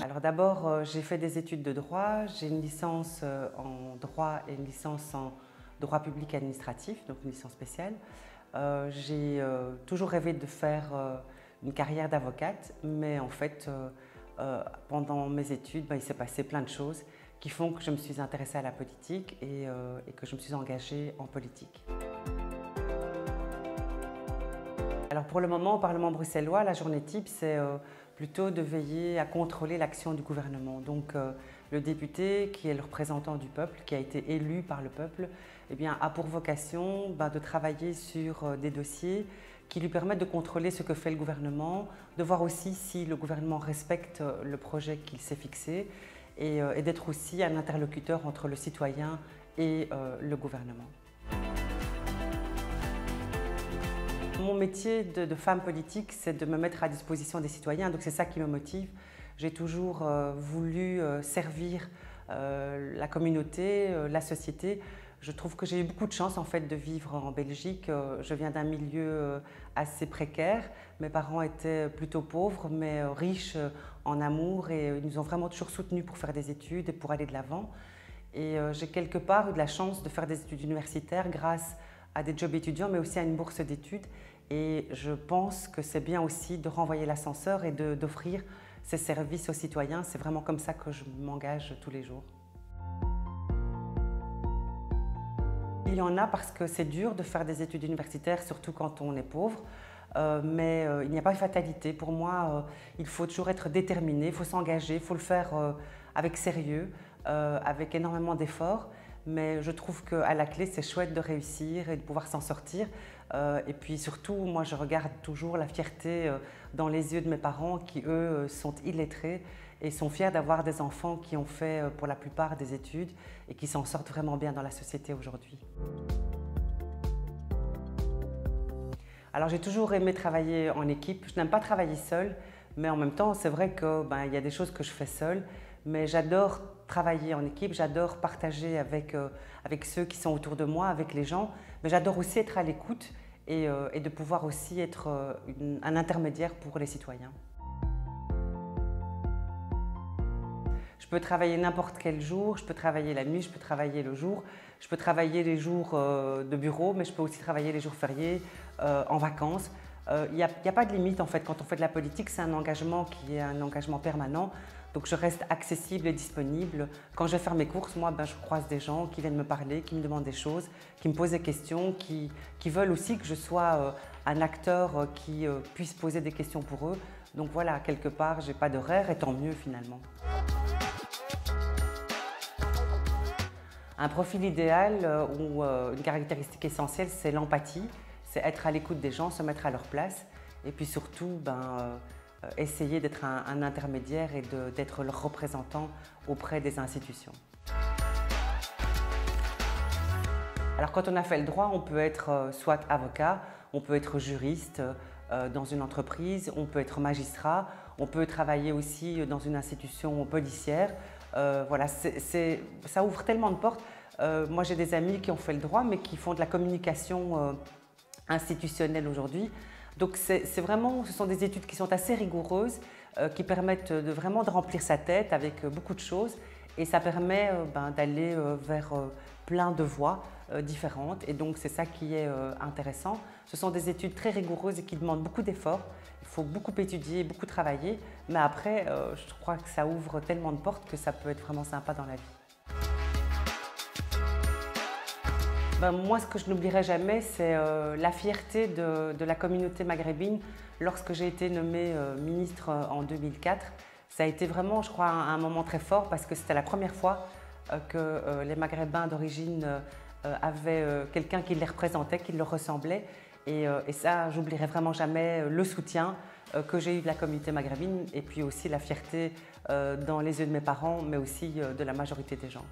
Alors d'abord, j'ai fait des études de droit. J'ai une licence en droit et une licence en droit public et administratif, donc une licence spéciale. J'ai toujours rêvé de faire une carrière d'avocate, mais en fait, pendant mes études, il s'est passé plein de choses qui font que je me suis intéressée à la politique et que je me suis engagée en politique. Alors pour le moment, au Parlement bruxellois, la journée type, c'est plutôt de veiller à contrôler l'action du gouvernement. Donc le député, qui est le représentant du peuple, qui a été élu par le peuple, eh bien, a pour vocation de travailler sur des dossiers qui lui permettent de contrôler ce que fait le gouvernement, de voir aussi si le gouvernement respecte le projet qu'il s'est fixé et d'être aussi un interlocuteur entre le citoyen et le gouvernement. Mon métier de femme politique, c'est de me mettre à disposition des citoyens, donc c'est ça qui me motive. J'ai toujours voulu servir la communauté, la société. Je trouve que j'ai eu beaucoup de chance en fait de vivre en Belgique. Je viens d'un milieu assez précaire. Mes parents étaient plutôt pauvres, mais riches en amour et ils nous ont vraiment toujours soutenus pour faire des études et pour aller de l'avant. Et j'ai quelque part eu de la chance de faire des études universitaires grâce à des jobs étudiants, mais aussi à une bourse d'études. Et je pense que c'est bien aussi de renvoyer l'ascenseur et d'offrir ces services aux citoyens. C'est vraiment comme ça que je m'engage tous les jours. Il y en a parce que c'est dur de faire des études universitaires, surtout quand on est pauvre. Mais il n'y a pas de fatalité. Pour moi, il faut toujours être déterminé, il faut s'engager, il faut le faire avec sérieux, avec énormément d'efforts. Mais je trouve qu'à la clé, c'est chouette de réussir et de pouvoir s'en sortir. Et puis surtout, moi, je regarde toujours la fierté dans les yeux de mes parents qui, eux, sont illettrés et sont fiers d'avoir des enfants qui ont fait pour la plupart des études et qui s'en sortent vraiment bien dans la société aujourd'hui. Alors j'ai toujours aimé travailler en équipe. Je n'aime pas travailler seule, mais en même temps, c'est vrai qu'il y a des choses que je fais seule. Mais j'adore travailler en équipe, j'adore partager avec ceux qui sont autour de moi, avec les gens. Mais j'adore aussi être à l'écoute et de pouvoir aussi être un intermédiaire pour les citoyens. Je peux travailler n'importe quel jour, je peux travailler la nuit, je peux travailler le jour, je peux travailler les jours de bureau, mais je peux aussi travailler les jours fériés, en vacances. Il n'y a pas de limite en fait. Quand on fait de la politique, c'est un engagement qui est un engagement permanent. Donc je reste accessible et disponible. Quand je vais faire mes courses, moi, je croise des gens qui viennent me parler, qui me demandent des choses, qui me posent des questions, qui veulent aussi que je sois un acteur qui puisse poser des questions pour eux. Donc voilà, quelque part, je n'ai pas d'horaire et tant mieux finalement. Un profil idéal ou une caractéristique essentielle, c'est l'empathie. C'est être à l'écoute des gens, se mettre à leur place et puis surtout essayer d'être un intermédiaire et d'être leur représentant auprès des institutions. Alors quand on a fait le droit, on peut être soit avocat, on peut être juriste dans une entreprise, on peut être magistrat, on peut travailler aussi dans une institution policière. Voilà, ça ouvre tellement de portes. Moi j'ai des amis qui ont fait le droit mais qui font de la communication institutionnelle aujourd'hui. Donc ce sont des études qui sont assez rigoureuses, qui permettent vraiment de remplir sa tête avec beaucoup de choses et ça permet d'aller vers plein de voies différentes et donc c'est ça qui est intéressant. Ce sont des études très rigoureuses et qui demandent beaucoup d'efforts. Il faut beaucoup étudier, beaucoup travailler, mais après je crois que ça ouvre tellement de portes que ça peut être vraiment sympa dans la vie. Moi, ce que je n'oublierai jamais, c'est la fierté de la communauté maghrébine lorsque j'ai été nommée ministre en 2004. Ça a été vraiment, je crois, un moment très fort parce que c'était la première fois que les Maghrébins d'origine avaient quelqu'un qui les représentait, qui leur ressemblait. Et ça, j'oublierai vraiment jamais le soutien que j'ai eu de la communauté maghrébine et puis aussi la fierté dans les yeux de mes parents, mais aussi de la majorité des gens.